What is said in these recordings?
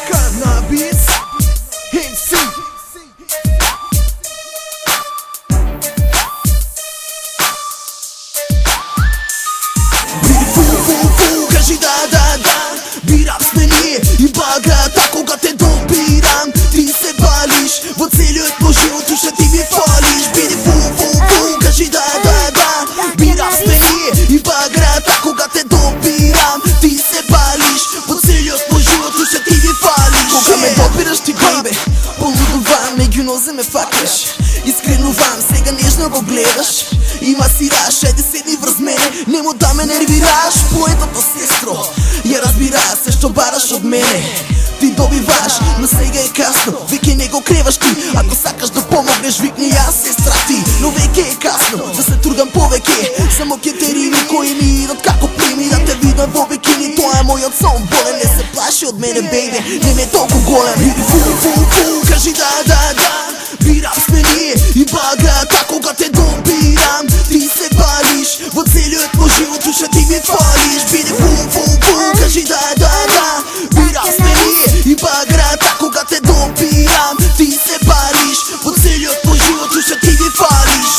Cannabis MC. Кажи да, бирам сме ние и багата, кога те добирам. Ти се балиш во целиот мој живот, уште ти ми фалиш. Биди фу, кажи да, бирам сме ние и багата, кога те добирам. Ти се балиш во целиот мој живот, уште ти ми фалиш. Кога ме допираш ти бейбе, полудувам, меѓунозе ме факаш. Искренувам, сега нежно го гледаш. Има си раш, еди седни врз мене, немо да ме нервираш. Поетото сестро, ја разбира се што бараш од мене. Ти добиваш, но сега е касно, веќе не го креваш ти. Ако сакаш да помогнеш, викни јас сестра ти. Но веќе е касно, да се трудам повеќе. Само ке те рими кои ми идат како прими. Да те видам во бикини, тоа е мојот сон болен. Не се плаши од мене, бейбе, не ме толку голем. Биди фу, кажи да, бирам сме ние и багата, кога те добирам. Ти се балиш во целиот мој живот, уште ти ми фалиш. Биди фу, кажи да, бирам сме ние и багата, кога те добирам. Ти се балиш во целиот мој живот, уште ти ми фалиш.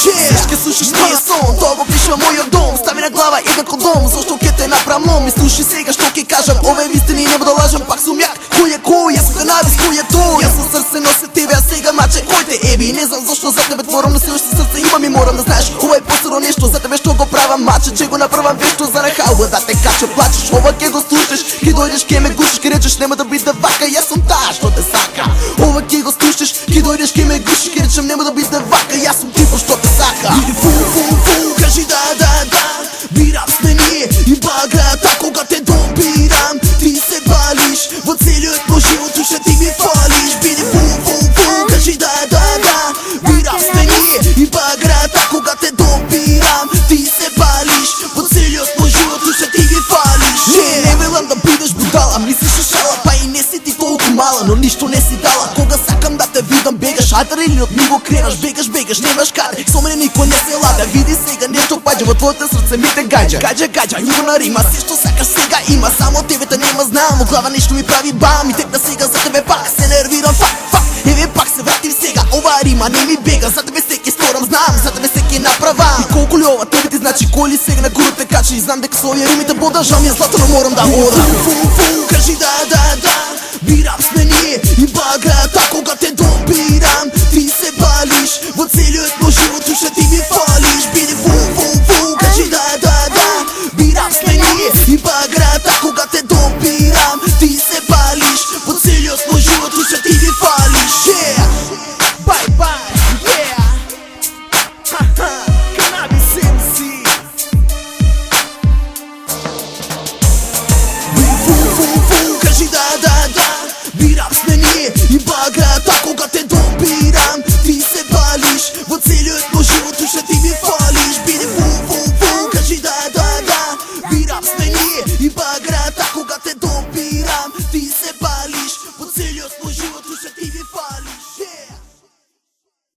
Ке слушаш мојот сон, тоа го пише мојот дом. Стави на глава еднакво дом, зашто ке те направам. Ми слушай сега што ке кажам, ове вистини нема да лажам. Пак сум јак, кој е кој, јас сум канабис, кој е тој. Јас сум срце носи тебе, а сега маче кој те еби. Не знам зашто за тебе творам, но се уште срце имам и морам да знаеш. Ова е посебно нешто за тебе што го правам, маче, че го направам вешто за нахалба да те каче плачеш. Ова ке го слушаш, ке дојдеш, ке ме гушиш, ке речеш нема да биде вака, јас сум таа што те сака. Ова ке го слушаш, ке дојдеш, ке ме гушиш, ке речем нема да биде вака, јас сум типот што те сака. Биди фу, кажи да, бирам сме ние и багата, кога те добирам. Ти се балиш во целиот мој живот, уште ти ми фалиш. Биди фу, кажи да, бирам сме ние и багата, кога те добирам. Ти се балиш во целиот мој живот, уште ти ми фалиш. Не велам да бидеш будала, мислиш шала, па и не си ти толку мала, но ништо не си дала. Кога сакам да те видам, бегаш, адреналин од него кренаш, бегаш, немаш каде, со мене никој не се лада. Види сега нешто паѓа во твоето срце, ми те гаѓа, ниво на рима, се што сакаш сега има, само тебе те нема знам, во глава нешто ми прави бам. И текна сега за тебе пак, се нервирам, фак, еве пак се вратим сега, оваа рима не ми бега, за тебе се ке сторам, знам, за тебе се ке направам. И колку ли ова тебе ти значи, кој ли сега на гуру те качи, и знам дека со овие римите бода, жал ми е злато, но морам да одам. Фу, кажи да, бирам сме ние и багата, кога те добирам. Ти се балиш во целиот мој живот, уште ти ми фалиш. Биди фу, кажи да, бирам сме ние и багата, кога те добирам. Ти се балиш во целиот мој живот, уште ти ми фалиш. Bye, Cannabis MC. Biди фу, кажи да,